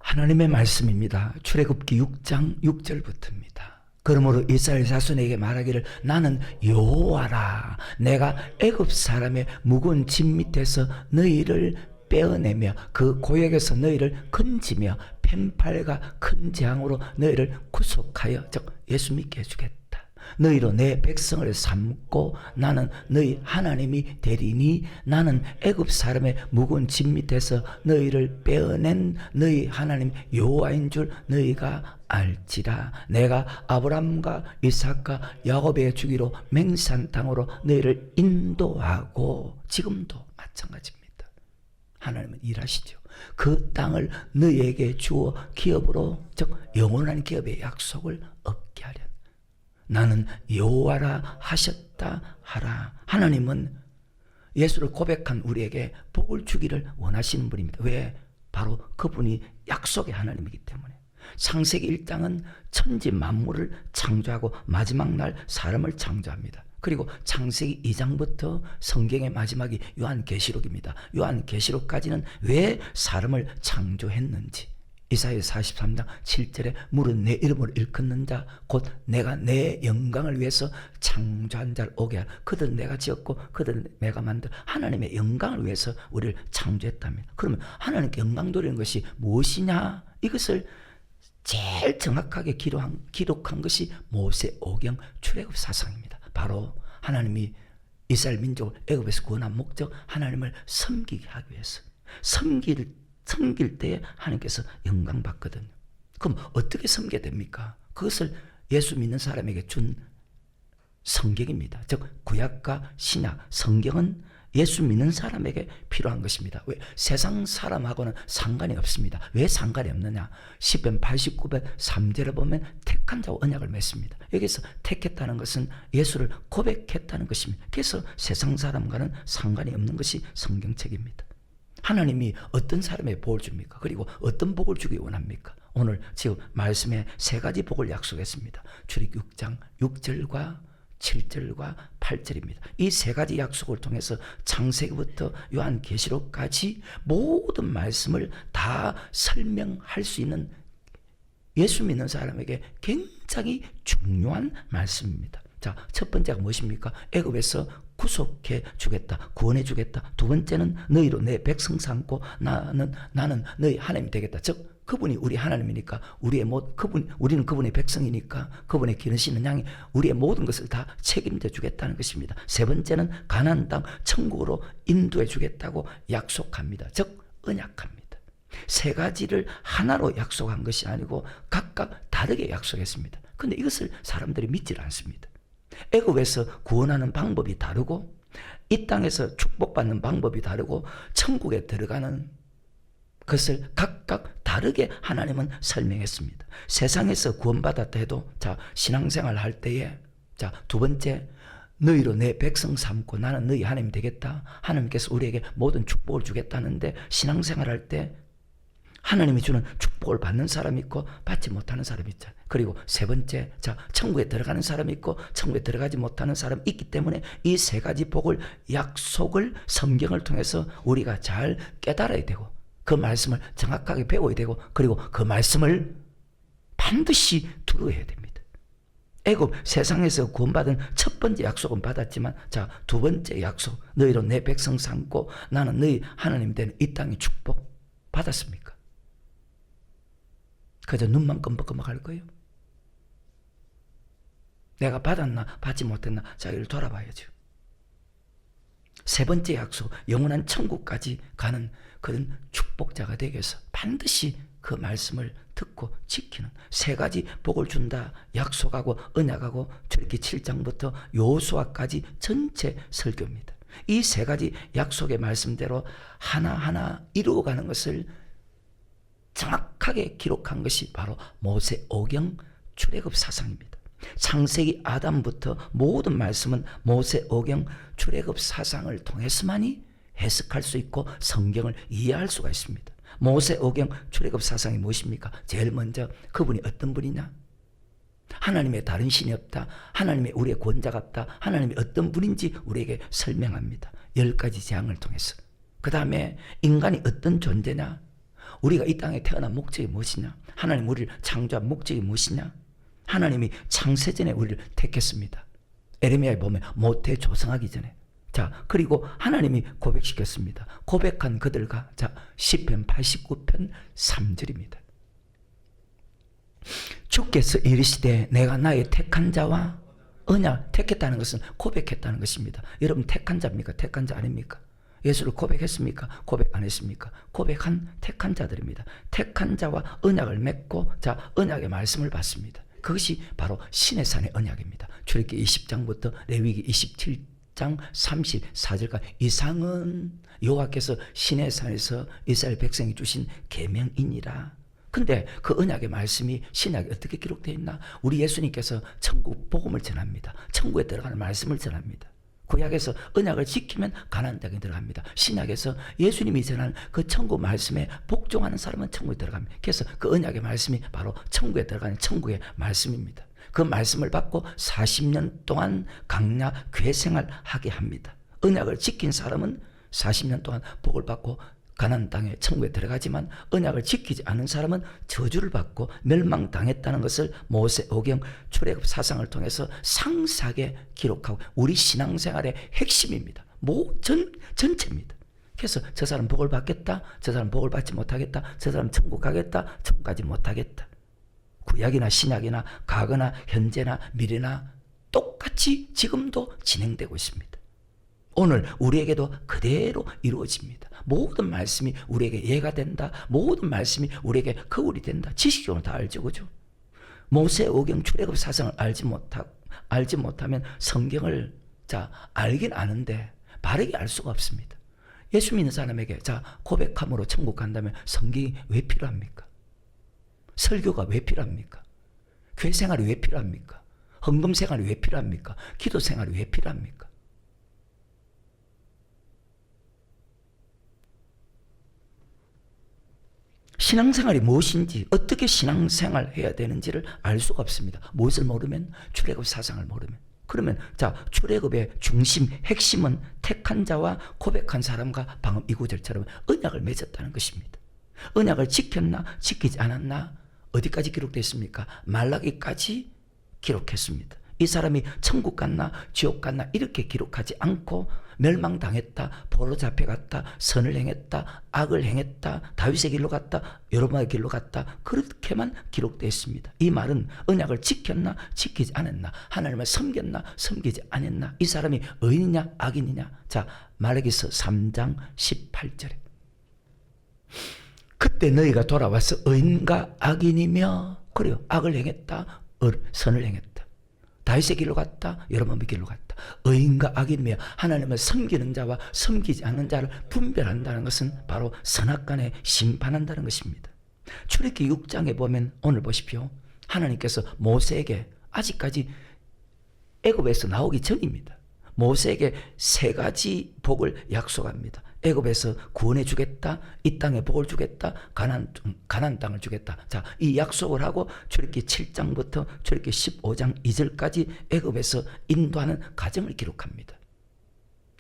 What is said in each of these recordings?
하나님의 말씀입니다. 출애굽기 6장 6절부터입니다. 그러므로 이스라엘 자손에게 말하기를 나는 여호와라. 내가 애굽 사람의 무거운 짐 밑에서 너희를 빼어내며 그 고역에서 너희를 건지며 펜팔과 큰 재앙으로 너희를 구속하여 즉 예수 믿게 해주겠다. 너희로 내 백성을 삼고 나는 너희 하나님이 되리니 나는 애굽 사람의 무거운 짐 밑에서 너희를 빼어낸 너희 하나님 여호와인 줄 너희가 알지라. 내가 아브람과 이삭과 야곱에 주기로 맹세한 땅으로 너희를 인도하고 지금도 마찬가지입니다. 하나님은 일하시죠. 그 땅을 너희에게 주어 기업으로 즉 영원한 기업의 약속을 얻게 하려. 나는 여호와라 하셨다 하라. 하나님은 예수를 고백한 우리에게 복을 주기를 원하시는 분입니다. 왜? 바로 그분이 약속의 하나님이기 때문에. 창세기 1장은 천지 만물을 창조하고 마지막 날 사람을 창조합니다. 그리고 창세기 2장부터 성경의 마지막이 요한계시록입니다. 요한계시록까지는 왜 사람을 창조했는지, 이사야 43장 7절에 물은 내 이름을 일컫는 자 곧 내가 내 영광을 위해서 창조한 자를 오게 하라. 그들 내가 지었고 그들 내가 만들 하나님의 영광을 위해서 우리를 창조했답니다. 그러면 하나님께 영광 돌리는 것이 무엇이냐? 이것을 제일 정확하게 기록한 것이 모세오경 출애굽 사상입니다. 바로 하나님이 이스라엘 민족을 애굽에서 구원한 목적, 하나님을 섬기게 하기 위해서 섬길 때에 하나님께서 영광 받거든요. 그럼 어떻게 섬겨야 됩니까? 그것을 예수 믿는 사람에게 준 성경입니다. 즉 구약과 신약, 성경은 예수 믿는 사람에게 필요한 것입니다. 왜? 세상 사람하고는 상관이 없습니다. 왜 상관이 없느냐? 시편 89편 3절에 보면 택한 자와 언약을 맺습니다. 여기서 택했다는 것은 예수를 고백했다는 것입니다. 그래서 세상 사람과는 상관이 없는 것이 성경책입니다. 하나님이 어떤 사람에게 복을 줍니까? 그리고 어떤 복을 주기 원합니까? 오늘 지금 말씀에 세 가지 복을 약속했습니다. 출애굽 6장 6절과 7절과 8절입니다. 이 세 가지 약속을 통해서 창세기부터 요한계시록까지 모든 말씀을 다 설명할 수 있는 예수 믿는 사람에게 굉장히 중요한 말씀입니다. 자, 첫 번째가 무엇입니까? 애굽에서 구속해 주겠다, 구원해 주겠다. 두 번째는 너희로 내 백성 삼고 나는 너희 하나님이 되겠다. 즉 그분이 우리 하나님이니까 우리는 그분의 백성이니까 그분의 기르시는 양이 우리의 모든 것을 다 책임져 주겠다는 것입니다. 세 번째는 가나안 땅 천국으로 인도해 주겠다고 약속합니다. 즉 언약합니다. 세 가지를 하나로 약속한 것이 아니고 각각 다르게 약속했습니다. 그런데 이것을 사람들이 믿질 않습니다. 애굽에서 구원하는 방법이 다르고 이 땅에서 축복받는 방법이 다르고 천국에 들어가는 것을 각각 다르게 하나님은 설명했습니다. 세상에서 구원받았다 해도 자, 신앙생활 할 때에 자, 두 번째 너희로 내 백성 삼고 나는 너희 하나님 되겠다. 하나님께서 우리에게 모든 축복을 주겠다는데 신앙생활 할 때 하나님이 주는 축복을 받는 사람이 있고 받지 못하는 사람이 있잖아요. 그리고 세 번째, 자, 천국에 들어가는 사람이 있고 천국에 들어가지 못하는 사람이 있기 때문에 이 세 가지 복을, 약속을 성경을 통해서 우리가 잘 깨달아야 되고 그 말씀을 정확하게 배워야 되고 그리고 그 말씀을 반드시 들어야 됩니다. 애굽 세상에서 구원받은 첫 번째 약속은 받았지만 자, 두 번째 약속 너희로 내 백성 삼고 나는 너희 하나님 되는 이 땅의 축복 받았습니까? 그저 눈만 끔뻑끔뻑 할 거예요? 내가 받았나 받지 못했나 자기를 돌아봐야죠. 세 번째 약속 영원한 천국까지 가는 그런 축복자가 되기 위해서 반드시 그 말씀을 듣고 지키는 세 가지 복을 준다 약속하고 언약하고 출애굽기 7장부터 여호수아까지 전체 설교입니다. 이 세 가지 약속의 말씀대로 하나하나 이루어가는 것을 정확하게 기록한 것이 바로 모세오경 출애굽 사상입니다. 창세기 아담부터 모든 말씀은 모세오경 출애굽 사상을 통해서만이 해석할 수 있고 성경을 이해할 수가 있습니다. 모세오경 출애굽 사상이 무엇입니까? 제일 먼저 그분이 어떤 분이냐? 하나님의 다른 신이 없다. 하나님의 우리의 권자가 없다. 하나님이 어떤 분인지 우리에게 설명합니다. 10가지 재앙을 통해서. 그 다음에 인간이 어떤 존재냐? 우리가 이 땅에 태어난 목적이 무엇이냐? 하나님 우리를 창조한 목적이 무엇이냐? 하나님이 창세전에 우리를 택했습니다. 에레미야에 보면 모태 조성하기 전에. 자, 그리고 하나님이 고백시켰습니다. 고백한 그들과, 자, 시편 89편 3절입니다. 주께서 이르시되 내가 나의 택한 자와 언약, 택했다는 것은 고백했다는 것입니다. 여러분 택한 자입니까? 택한 자 아닙니까? 예수를 고백했습니까? 고백 안 했습니까? 고백한 택한 자들입니다. 택한 자와 언약을 맺고, 자, 언약의 말씀을 받습니다. 그것이 바로 신의 산의 언약입니다. 출애굽기 20장부터 레위기 27장 34절까지 이상은 여호와께서 신의 산에서 이스라엘 백성이 주신 계명이니라. 근데 그 언약의 말씀이 신약에 어떻게 기록되어 있나? 우리 예수님께서 천국 복음을 전합니다. 천국에 들어가는 말씀을 전합니다. 구약에서 언약을 지키면 가나안 땅에 들어갑니다. 신약에서 예수님이 전한 그 천국 말씀에 복종하는 사람은 천국에 들어갑니다. 그래서 그 언약의 말씀이 바로 천국에 들어가는 천국의 말씀입니다. 그 말씀을 받고 40년 동안 강야 교회 생활하게 합니다. 언약을 지킨 사람은 40년 동안 복을 받고 가나안 땅에 천국에 들어가지만 언약을 지키지 않은 사람은 저주를 받고 멸망당했다는 것을 모세오경 출애굽 사상을 통해서 상세하게 기록하고 우리 신앙생활의 핵심입니다. 전체입니다. 그래서 저 사람 복을 받겠다, 저 사람 복을 받지 못하겠다, 저 사람 천국 가겠다, 천국 가지 못하겠다. 구약이나 신약이나 과거나 현재나 미래나 똑같이 지금도 진행되고 있습니다. 오늘 우리에게도 그대로 이루어집니다. 모든 말씀이 우리에게 예가 된다. 모든 말씀이 우리에게 거울이 된다. 지식적으로 다 알죠, 그죠? 모세오경 출애굽 사상을 알지 못하면 성경을, 자, 알긴 아는데 바르게 알 수가 없습니다. 예수 믿는 사람에게, 자, 고백함으로 천국 간다면 성경이 왜 필요합니까? 설교가 왜 필요합니까? 교회 생활이 왜 필요합니까? 헌금 생활이 왜 필요합니까? 기도 생활이 왜 필요합니까? 신앙생활이 무엇인지, 어떻게 신앙생활 해야 되는지를 알 수가 없습니다. 무엇을 모르면? 출애굽 사상을 모르면. 그러면, 자, 출애굽의 중심, 핵심은 택한 자와 고백한 사람과 방금 이 구절처럼 언약을 맺었다는 것입니다. 언약을 지켰나 지키지 않았나 어디까지 기록되어 있습니까? 말라기까지 기록했습니다. 이 사람이 천국 갔나 지옥 갔나 이렇게 기록하지 않고 멸망당했다, 포로 잡혀갔다, 선을 행했다, 악을 행했다, 다윗의 길로 갔다, 여로보암의 길로 갔다, 그렇게만 기록되어 있습니다. 이 말은 언약을 지켰나 지키지 않았나, 하나님을 섬겼나 섬기지 않았나, 이 사람이 의인이냐 악인이냐. 자, 말라기서 3장 18절에 그때 너희가 돌아와서 의인과 악인이며, 그래요, 악을 행했다, 선을 행했다, 다윗의 길로 갔다, 여로보암의 길로 갔다. 의인과 악인이며 하나님을 섬기는 자와 섬기지 않는 자를 분별한다는 것은 바로 선악간에 심판한다는 것입니다. 출애굽기 6장에 보면 오늘 보십시오. 하나님께서 모세에게 아직까지 애굽에서 나오기 전입니다. 모세에게 3가지 복을 약속합니다. 애굽에서 구원해 주겠다, 이 땅에 복을 주겠다, 가나안 땅을 주겠다. 자, 이 약속을 하고 출애굽기 7장부터 출애굽기 15장 2절까지 애굽에서 인도하는 과정을 기록합니다.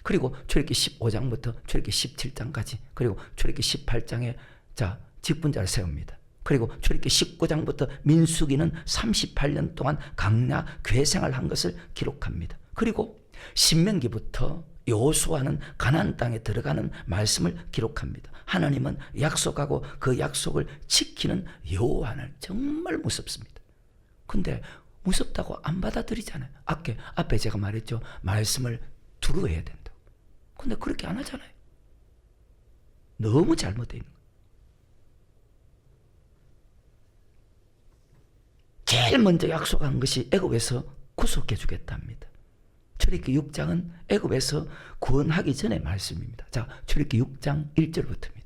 그리고 출애굽기 15장부터 출애굽기 17장까지, 그리고 출애굽기 18장에, 자, 직분자를 세웁니다. 그리고 출애굽기 19장부터 민수기는 38년 동안 강야 교회 생활을 한 것을 기록합니다. 그리고 신명기부터 여호수아는 가나안 땅에 들어가는 말씀을 기록합니다. 하나님은 약속하고 그 약속을 지키는 여호와는 정말 무섭습니다. 근데 무섭다고 안 받아들이잖아요. 앞에 제가 말했죠. 말씀을 두루 해야 된다고. 근데 그렇게 안 하잖아요. 너무 잘못되어 있는 거예요. 제일 먼저 약속한 것이 애굽에서 구속해 주겠답니다. 출애굽기 6장은 애굽에서 구원하기 전의 말씀입니다. 자, 출애굽기 6장 1절부터입니다.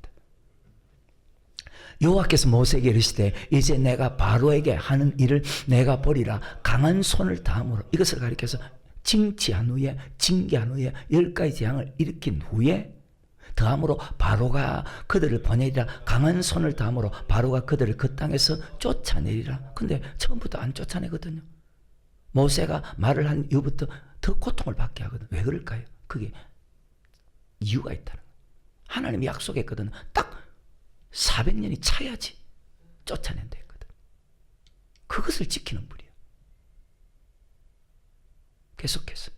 여호와께서 모세에게 이르시되 이제 내가 바로에게 하는 일을 내가 보리라. 강한 손을 다함으로, 이것을 가리켜서 징치한 후에, 징계한 후에 10가지 재앙을 일으킨 후에 더함으로 바로가 그들을 보내리라. 강한 손을 다함으로 바로가 그들을 그 땅에서 쫓아내리라. 근데 처음부터 안 쫓아내거든요. 모세가 말을 한 이후부터 더 고통을 받게 하거든. 왜 그럴까요? 그게 이유가 있다는 거예요. 하나님이 약속했거든. 딱 400년이 차야지 쫓아낸다 했거든. 그것을 지키는 분이야. 계속해서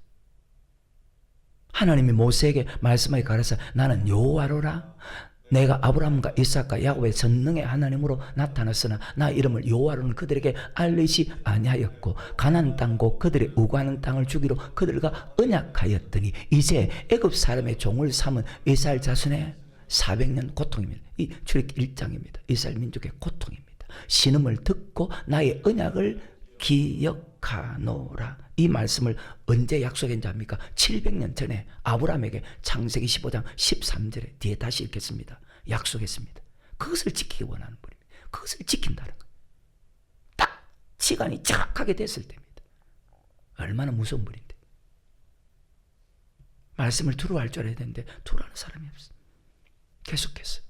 하나님이 모세에게 말씀하여 가라사 나는 여호와로라. 내가 아브라함과 이삭과 야곱의 전능의 하나님으로 나타났으나 나 이름을 여호와로는 그들에게 알리지 아니하였고 가나안 땅 곧 그들의 우구하는 땅을 주기로 그들과 언약하였더니 이제 애굽 사람의 종을 삼은 이스라엘 자손의 400년 고통입니다. 이 출애굽기 1장입니다. 이스라엘 민족의 고통입니다. 신음을 듣고 나의 언약을 기억하노라. 이 말씀을 언제 약속했는지 압니까? 700년 전에 아브라함에게 창세기 15장 13절에 뒤에 다시 읽겠습니다. 약속했습니다. 그것을 지키기 원하는 분입니다. 그것을 지킨다는 거예요. 딱 시간이 정확하게 됐을 때입니다. 얼마나 무서운 분인데. 말씀을 두려워할 줄 알아야 되는데 두려워하는 사람이 없어. 계속해서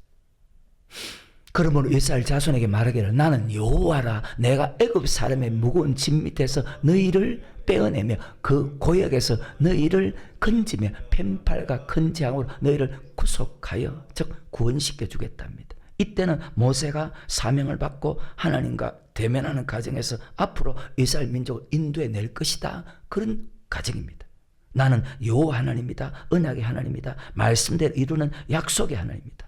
그러므로 이스라엘 자손에게 말하기를 나는 여호와라. 내가 애굽 사람의 무거운 짐 밑에서 너희를 빼어내며 그 고역에서 너희를 건지며 펜팔과 큰 재앙으로 너희를 구속하여 즉 구원시켜 주겠답니다. 이때는 모세가 사명을 받고 하나님과 대면하는 과정에서 앞으로 이스라엘 민족을 인도해 낼 것이다. 그런 과정입니다. 나는 여호와 하나님이다. 언약의 하나님이다. 말씀대로 이루는 약속의 하나님이다.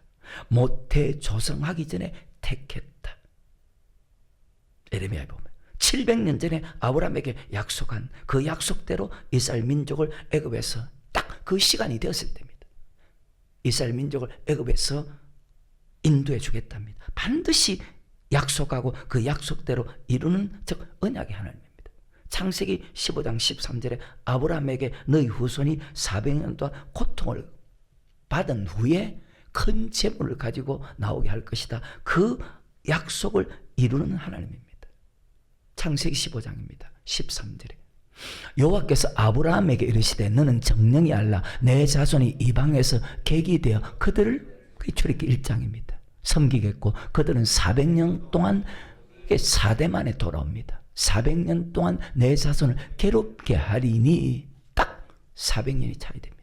모태 조성하기 전에 택했다. 에레미야에 보면 700년 전에 아브라함에게 약속한 그 약속대로 이스라엘 민족을 애굽에서 딱 그 시간이 되었을 때입니다. 이스라엘 민족을 애굽에서 인도해 주겠답니다. 반드시 약속하고 그 약속대로 이루는 즉 언약의 하나님입니다. 창세기 15장 13절에 아브라함에게 너희 후손이 400년 동안 고통을 받은 후에 큰 재물을 가지고 나오게 할 것이다. 그 약속을 이루는 하나님입니다. 창세기 15장입니다. 13절에 여호와께서 아브라함에게 이르시되 너는 정령이 알라 내 자손이 이방에서 객이 되어 그들을 출애굽기 1장입니다. 섬기겠고 그들은 400년 동안 4대 만에 돌아옵니다. 400년 동안 내 자손을 괴롭게 하리니 딱 400년이 차이 됩니다.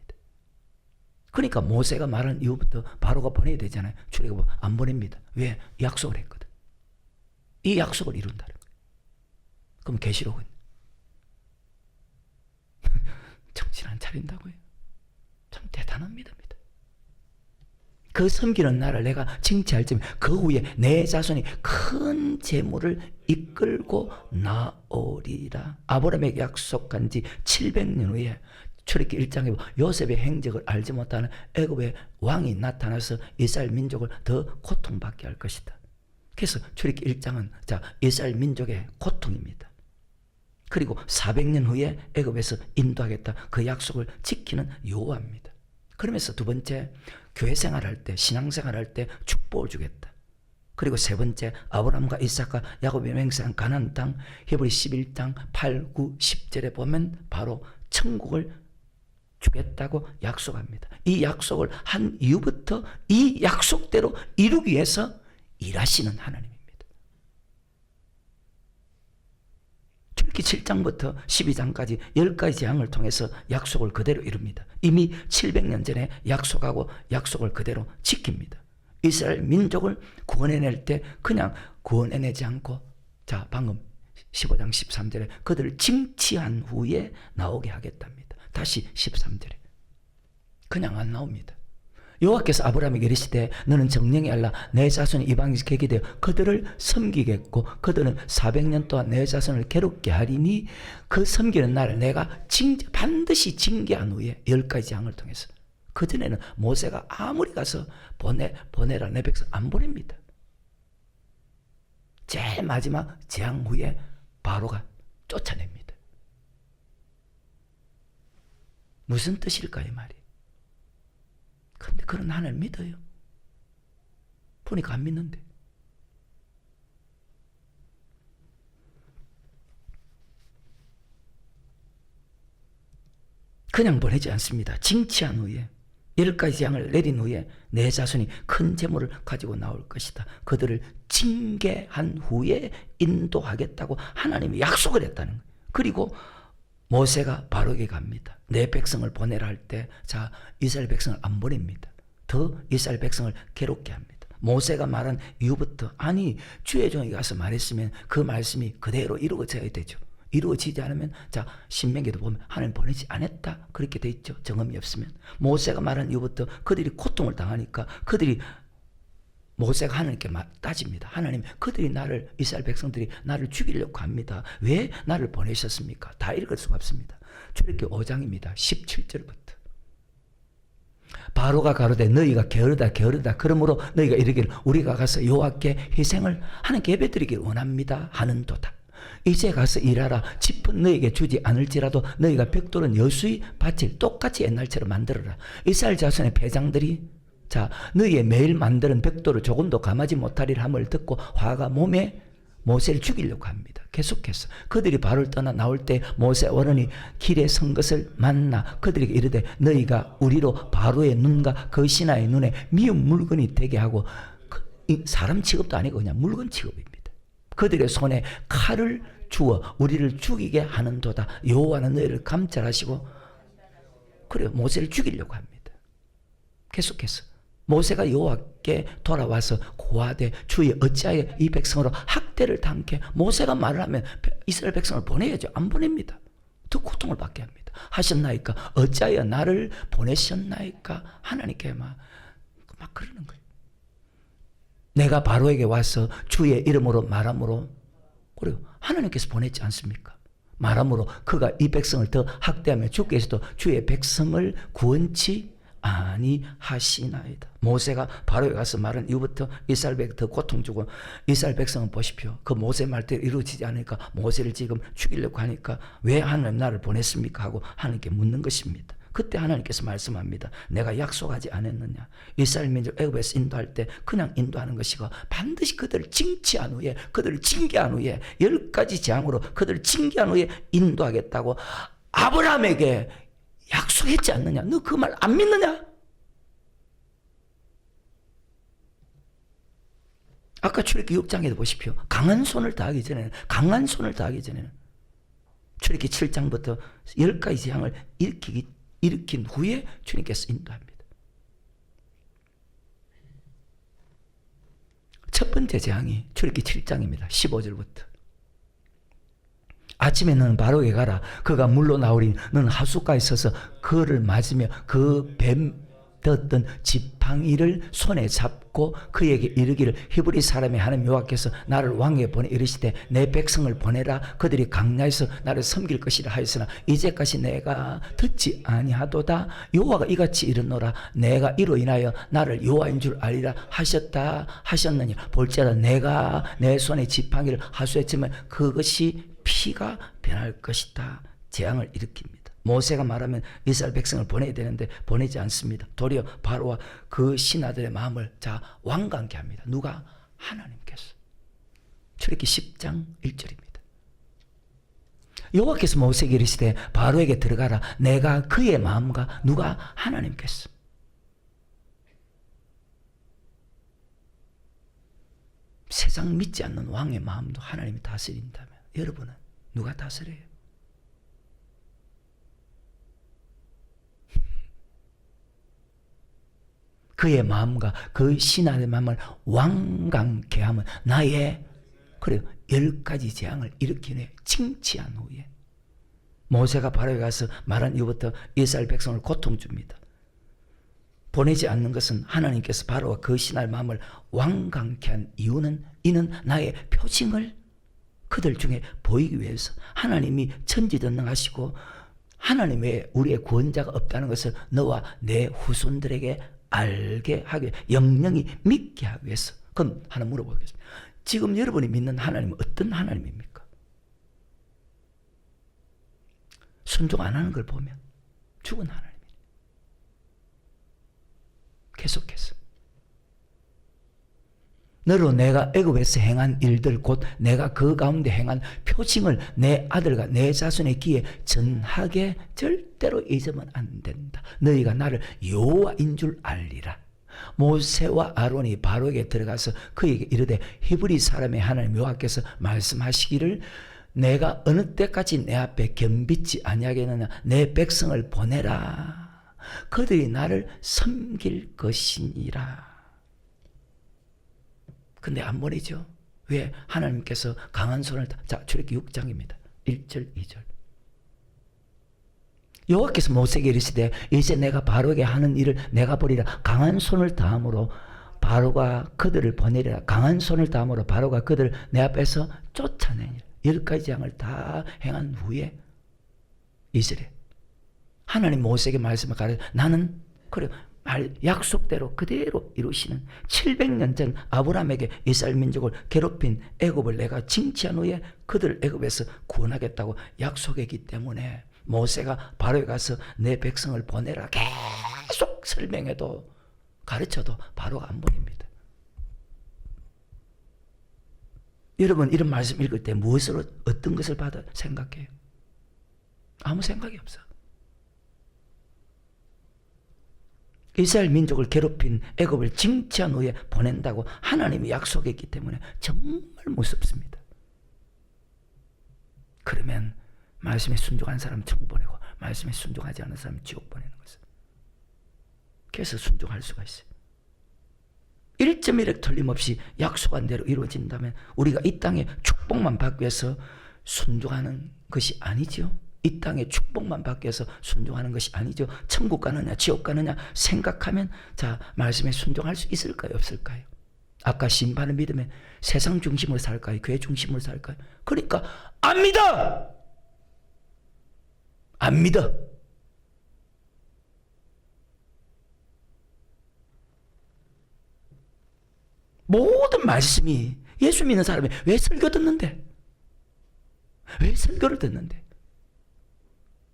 그러니까 모세가 말한 이후부터 바로가 보내야 되잖아요. 출애굽 안 보냅니다. 왜? 약속을 했거든. 이 약속을 이룬다는 거예요. 그럼 계시록은 정신 안 차린다고요. 참 대단합니다. 그 섬기는 나를 내가 징치할지면 그 후에 내 자손이 큰 재물을 이끌고 나오리라. 아브라함에게 약속한 지 700년 후에 출애굽기 1장에 요셉의 행적을 알지 못하는 애굽의 왕이 나타나서 이스라엘 민족을 더 고통받게 할 것이다. 그래서 출애굽기 1장은 이스라엘 민족의 고통입니다. 그리고 400년 후에 애굽에서 인도하겠다. 그 약속을 지키는 여호와입니다. 그러면서 두 번째, 교회 생활할 때, 신앙생활할 때 축복을 주겠다. 그리고 세 번째, 아브라함과 이삭과 야곱이 맹세한 가나안 땅, 히브리 11장 8, 9, 10절에 보면 바로 천국을 주겠다고 약속합니다. 이 약속을 한 이후부터 이 약속대로 이루기 위해서 일하시는 하나님입니다. 출애굽기 7장부터 12장까지 10가지 재앙을 통해서 약속을 그대로 이룹니다. 이미 700년 전에 약속하고 약속을 그대로 지킵니다. 이스라엘 민족을 구원해낼 때 그냥 구원해내지 않고 방금 15장 13절에 그들을 징치한 후에 나오게 하겠답니다. 다시 13절에 그냥 안 나옵니다. 여호와께서 아브라함에게 이르시되 너는 정령이 알라 내 자손이 이방에서 객이 되어 그들을 섬기겠고 그들은 400년 동안 내 자손을 괴롭게 하리니 그 섬기는 날을 내가 반드시 징계한 후에 10가지 재앙을 통해서. 그전에는 모세가 아무리 가서 보내라 내 백성 안 보냅니다. 제일 마지막 재앙 후에 바로가 쫓아냅니다. 무슨 뜻일까요, 말이? 그런데 그런 하나님을 믿어요? 보니까 안 믿는데. 그냥 보내지 않습니다. 징치한 후에 10가지 재앙을 내린 후에 내 자손이 큰 재물을 가지고 나올 것이다. 그들을 징계한 후에 인도하겠다고 하나님이 약속을 했다는 거예요. 그리고 모세가 바로에게 갑니다. 내 백성을 보내라 할 때 이스라엘 백성을 안 보냅니다. 더 이스라엘 백성을 괴롭게 합니다. 모세가 말한 이후부터 아니 주의 종이 가서 말했으면 그 말씀이 그대로 이루어져야 되죠. 이루어지지 않으면 자 신명기도 보면 하나님 보내지 않았다 그렇게 돼 있죠. 정음이 없으면. 모세가 말한 이후부터 그들이 고통을 당하니까 그들이 모세가 하나님께 따집니다. 하나님 그들이 나를 이스라엘 백성들이 나를 죽이려고 합니다. 왜 나를 보내셨습니까? 다 읽을 수가 없습니다. 출애굽기 5장입니다. 17절부터. 바로가 가로되 너희가 게으르다 게으르다 그러므로 너희가 이르기를 우리가 가서 여호와께 희생을 하나님께 예배드리길 원합니다 하는도다. 이제 가서 일하라. 짚은 너희에게 주지 않을지라도 너희가 벽돌은 여수의 밭을 똑같이 옛날처럼 만들어라. 이스라엘 자손의 패장들이 자 너희의 매일 만드는 벽돌을 조금도 감하지 못하리라 함을 듣고 화가 몸에 모세를 죽이려고 합니다. 계속해서 그들이 바로를 떠나 나올 때 모세 어른이 길에 선 것을 만나 그들에게 이르되 너희가 우리로 바로의 눈과 그 신하의 눈에 미운 물건이 되게 하고 사람 취급도 아니고 그냥 물건 취급입니다. 그들의 손에 칼을 주어 우리를 죽이게 하는도다. 여호와는 너희를 감찰하시고 그래요. 모세를 죽이려고 합니다. 계속해서 모세가 여호와께 돌아와서 고하되 주여 어찌하여 이 백성으로 학대를 당케. 모세가 말을 하면 이스라엘 백성을 보내야죠. 안 보냅니다. 더 고통을 받게 합니다. 하셨나이까 어찌하여 나를 보내셨나이까 하나님께 막 그러는 거예요. 내가 바로에게 와서 주의 이름으로 말함으로 그래요. 하나님께서 보냈지 않습니까? 말함으로 그가 이 백성을 더 학대하며 주께서도 주의 백성을 구원치 아니하시나이다. 모세가 바로에 가서 말한 이후부터 이스라엘 백성 더 고통 주고 이스라엘 백성은 보십시오. 그 모세 말대로 이루어지지 않으니까 모세를 지금 죽이려고 하니까 왜 하나님 나를 보냈습니까? 하고 하나님께 묻는 것입니다. 그때 하나님께서 말씀합니다. 내가 약속하지 않았느냐. 이스라엘 민족 애굽에서 인도할 때 그냥 인도하는 것이고 반드시 그들을 징치한 후에 그들을 징계한 후에 10가지 재앙으로 그들을 징계한 후에 인도하겠다고 아브라함에게 약속했지 않느냐. 너 그 말 안 믿느냐? 아까 출애굽기 6장에도 보십시오. 강한 손을 다하기 전에는 출애굽기 7장부터 10가지 재앙을 일으킨 후에 주님께서 인도합니다. 첫 번째 재앙이 출애굽기 7장입니다. 15절부터. 아침에 너는 바로에게 가라. 그가 물로 나오리니 너는 하숫가에 서서 그를 맞으며 그 뱀 떴던 지팡이를 손에 잡고 그에게 이르기를 히브리 사람의 하나님 여호와께서 나를 왕에 보내 이르시되 내 백성을 보내라. 그들이 강야에서 나를 섬길 것이라 하였으나 이제까지 내가 듣지 아니하도다. 여호와가 이같이 이르노라. 내가 이로 인하여 나를 여호와인 줄 알리라 하셨느냐. 볼지어다 내가 내 손에 지팡이를 하수에 치면 그것이 피가 변할 것이다. 재앙을 일으킵니다. 모세가 말하면 이스라엘 백성을 보내야 되는데 보내지 않습니다. 도리어 바로와 그 신하들의 마음을 완강케 합니다. 누가? 하나님께서. 출애굽기 10장 1절입니다. 여호와께서 모세에게 이르시되 바로에게 들어가라. 내가 그의 마음과 누가? 하나님께서. 세상 믿지 않는 왕의 마음도 하나님이 다스린다면 여러분은 누가 다스려요? 그의 마음과 그 신하의 마음을 완강케 하면 나의 그래요 10가지 재앙을 일으킨 후에 징치한 후에 모세가 바로에 가서 말한 이후부터 이스라엘 백성을 고통 줍니다. 보내지 않는 것은 하나님께서 바로와 그 신하의 마음을 완강케 한 이유는 이는 나의 표징을 그들 중에 보이기 위해서 하나님이 천지전능하시고 하나님 외에 우리의 구원자가 없다는 것을 너와 내 후손들에게 알게 하기 영영이 믿게 하기 위해서. 그럼 하나 물어보겠습니다. 지금 여러분이 믿는 하나님은 어떤 하나님입니까? 순종 안 하는 걸 보면 죽은 하나님이에요. 계속해서 너로 내가 애굽에서 행한 일들 곧 내가 그 가운데 행한 표징을 내 아들과 내 자손의 귀에 전하게 절대로 잊으면 안 된다. 너희가 나를 여호와인 줄 알리라. 모세와 아론이 바로에게 들어가서 그에게 이르되 히브리 사람의 하나님 여호와께서 말씀하시기를 내가 어느 때까지 내 앞에 겸비치 아니하겠느냐. 내 백성을 보내라. 그들이 나를 섬길 것이니라. 근데 안 보내죠. 왜? 하나님께서 강한 손을 자, 출애굽기 6장입니다. 1절 2절. 여호와께서 모세에게 이르시되 이제 내가 바로에게 하는 일을 내가 보리라. 강한 손을 다함으로 바로가 그들을 보내리라. 강한 손을 다함으로 바로가 그들을 내 앞에서 쫓아내니라. 10가지 재앙을 다 행한 후에 이스라엘 하나님 모세에게 말씀을 가르쳐 나는 그래 약속대로 그대로 이루시는 700년 전 아브라함에게 이스라엘 민족을 괴롭힌 애굽을 내가 징치한 후에 그들 애굽에서 구원하겠다고 약속했기 때문에 모세가 바로에 가서 내 백성을 보내라 계속 설명해도 가르쳐도 바로가 안 보냅니다. 여러분 이런 말씀 읽을 때 무엇으로 어떤 것을 받아 생각해요? 아무 생각이 없어. 이스라엘 민족을 괴롭힌 애굽을 징치한 후에 보낸다고 하나님이 약속했기 때문에 정말 무섭습니다. 그러면 말씀에 순종한 사람 천국 보내고 말씀에 순종하지 않은 사람 지옥 보내는 것은. 그래서 순종할 수가 있어요. 1.1획 틀림없이 약속한 대로 이루어진다면 우리가 이 땅에 축복만 받기 위해서 순종하는 것이 아니죠. 이 땅에 축복만 받기 위해서 순종하는 것이 아니죠. 천국 가느냐 지옥 가느냐 생각하면 자 말씀에 순종할 수 있을까요 없을까요? 아까 심판을 믿으면 세상 중심으로 살까요 교회 중심으로 살까요? 그러니까 안 믿어. 안 믿어. 모든 말씀이 예수 믿는 사람이 왜 설교 듣는데? 왜 설교를 듣는데?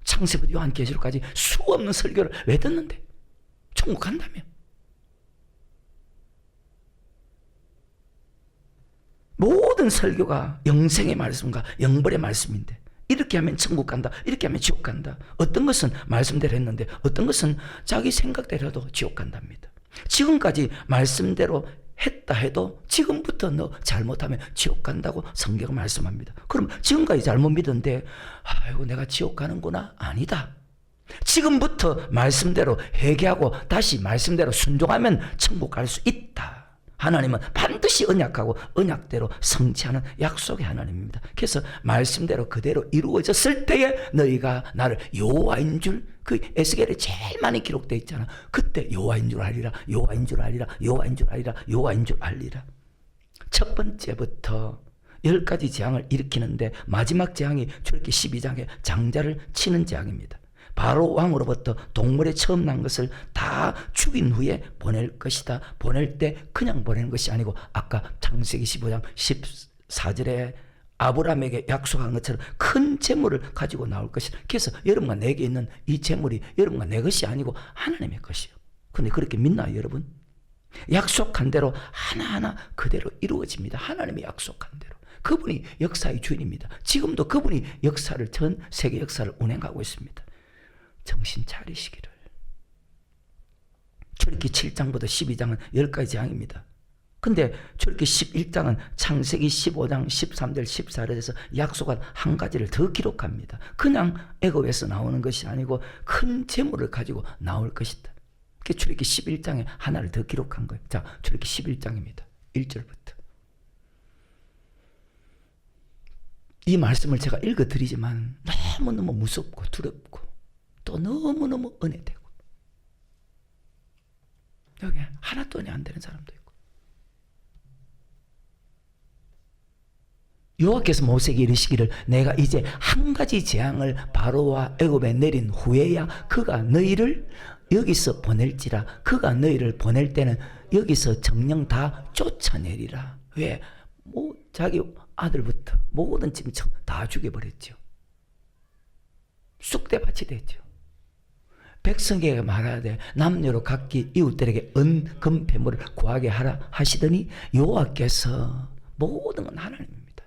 창세부터 요한계시록까지 수없는 설교를 왜 듣는데? 천국 간다며. 모든 설교가 영생의 말씀과 영벌의 말씀인데 이렇게 하면 천국 간다, 이렇게 하면 지옥 간다. 어떤 것은 말씀대로 했는데 어떤 것은 자기 생각대로 해도 지옥 간답니다. 지금까지 말씀대로 했다 해도 지금부터 너 잘못하면 지옥 간다고 성경은 말씀합니다. 그럼 지금까지 잘못 믿었는데 아이고 내가 지옥 가는구나? 아니다. 지금부터 말씀대로 회개하고 다시 말씀대로 순종하면 천국 갈 수 있다. 하나님은 반드시 언약하고 언약대로 성취하는 약속의 하나님입니다. 그래서 말씀대로 그대로 이루어졌을 때에 너희가 나를 여호와인 줄, 그 에스겔에 제일 많이 기록되어 있잖아. 그때 여호와인 줄 알리라, 여호와인 줄 알리라, 여호와인 줄 알리라, 여호와인 줄 알리라. 첫 번째부터 10가지 재앙을 일으키는데 마지막 재앙이 출애굽기 12장에 장자를 치는 재앙입니다. 바로 왕으로부터 동물에 처음 난 것을 다 죽인 후에 보낼 것이다. 보낼 때 그냥 보내는 것이 아니고 아까 창세기 15장 14절에 아브라함에게 약속한 것처럼 큰 재물을 가지고 나올 것이다. 그래서 여러분과 내게 있는 이 재물이 여러분과 내 것이 아니고 하나님의 것이요. 근데 그렇게 믿나요 여러분? 약속한 대로 하나하나 그대로 이루어집니다. 하나님이 약속한 대로. 그분이 역사의 주인입니다. 지금도 그분이 역사를 전 세계 역사를 운행하고 있습니다. 정신 차리시기를. 출애굽기 7장부터 12장은 10가지 재앙입니다. 근데 출애굽기 11장은 창세기 15장 13절 14절에서 약속한 한 가지를 더 기록합니다. 그냥 애굽에서 나오는 것이 아니고 큰 재물을 가지고 나올 것이다. 그게 출애굽기 11장에 하나를 더 기록한 거예요. 자, 출애굽기 11장입니다. 1절부터. 이 말씀을 제가 읽어드리지만 너무너무 무섭고 두렵고 또 너무너무 은혜되고 여기 하나도 은혜 안 되는 사람도 있고 여호와께서 모세에게 이르시기를 내가 이제 한 가지 재앙을 바로와 애굽에 내린 후에야 그가 너희를 여기서 보낼지라. 그가 너희를 보낼 때는 여기서 정령 다 쫓아내리라. 왜? 뭐 자기 아들부터 모든 짐승 다 죽여버렸죠. 쑥대밭이 됐죠. 백성에게 말하되 남녀로 각기 이웃들에게 은, 금, 배물을 구하게 하라 하시더니 여호와께서 모든 건 하나님입니다.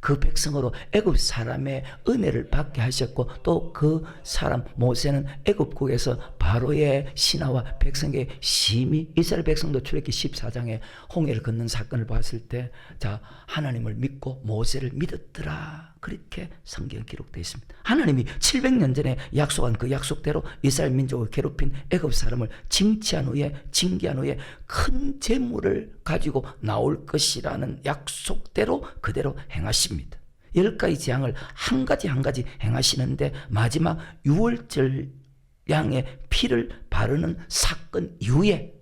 그 백성으로 애굽 사람의 은혜를 받게 하셨고 또 그 사람 모세는 애굽국에서 바로의 신하와 백성에게 심히 이스라엘 백성도 출애굽기 14장에 홍해를 건넌 사건을 봤을 때 자 하나님을 믿고 모세를 믿었더라. 그렇게 성경에 기록되어 있습니다. 하나님이 700년 전에 약속한 그 약속대로 이스라엘 민족을 괴롭힌 애굽 사람을 징치한 후에 징계한 후에 큰 재물을 가지고 나올 것이라는 약속대로 그대로 행하십니다. 10가지 재앙을 한 가지 한 가지 행하시는데 마지막 유월절 양의 피를 바르는 사건 이후에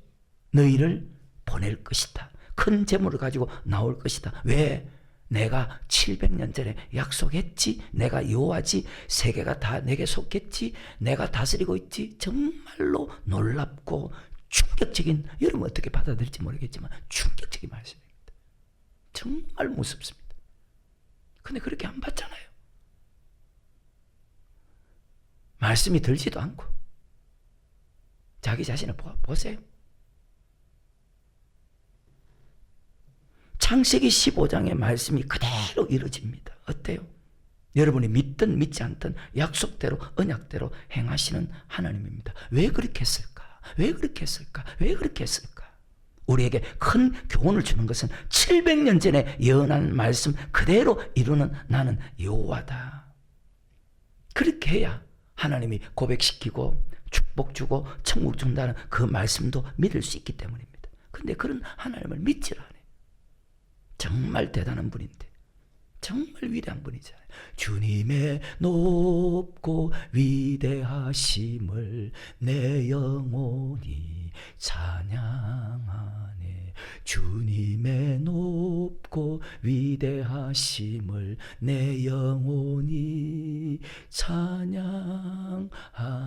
너희를 보낼 것이다. 큰 재물을 가지고 나올 것이다. 왜? 내가 700년 전에 약속했지. 내가 여호와지. 세계가 다 내게 속했지. 내가 다스리고 있지. 정말로 놀랍고 충격적인, 여러분 어떻게 받아들일지 모르겠지만 충격적인 말씀입니다. 정말 무섭습니다. 근데 그렇게 안 받잖아요. 말씀이 들지도 않고. 자기 자신을 보세요. 창세기 15장의 말씀이 그대로 이루어집니다. 어때요? 여러분이 믿든 믿지 않든 약속대로 언약대로 행하시는 하나님입니다. 왜 그렇게 했을까? 왜 그렇게 했을까? 왜 그렇게 했을까? 우리에게 큰 교훈을 주는 것은 700년 전에 예언한 말씀 그대로 이루는 나는 여호와다. 그렇게 해야 하나님이 고백시키고 축복 주고 천국 준다는 그 말씀도 믿을 수 있기 때문입니다. 그런데 그런 하나님을 믿질 않아요. 정말 대단한 분인데, 정말 위대한 분이잖아요. 주님의 높고 위대하심을 내 영혼이 찬양하네. 주님의 높고 위대하심을 내 영혼이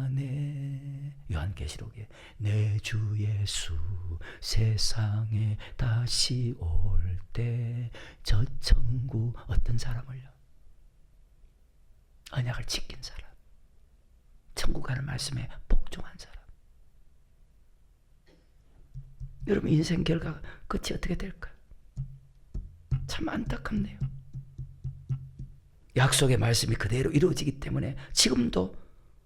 찬양하네. 요한계시록에 내 주 예수 세상에 다시 올 때 저 천국 어떤 사람을요? 언약을 지킨 사람, 천국 가는 말씀에 복종한 사람. 여러분 인생 결과 끝이 어떻게 될까요? 참 안타깝네요. 약속의 말씀이 그대로 이루어지기 때문에 지금도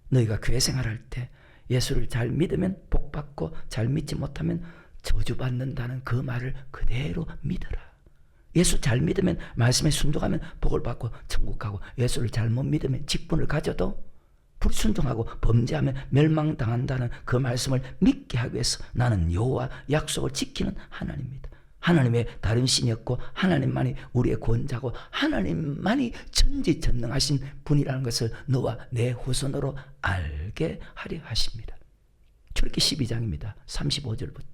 너희가 교회 생활할 때 예수를 잘 믿으면 복 받고 잘 믿지 못하면 저주받는다는 그 말을 그대로 믿어라. 예수 잘 믿으면 말씀에 순종하면 복을 받고 천국 가고, 예수를 잘못 믿으면 직분을 가져도 불순종하고 범죄하면 멸망당한다는 그 말씀을 믿게 하기 위해서 나는 여호와 약속을 지키는 하나님입니다. 하나님의 다른 신이 없고 하나님만이 우리의 구원자고 하나님만이 전지전능하신 분이라는 것을 너와 내 후손으로 알게 하려 하십니다. 출애굽기 12장입니다. 35절부터.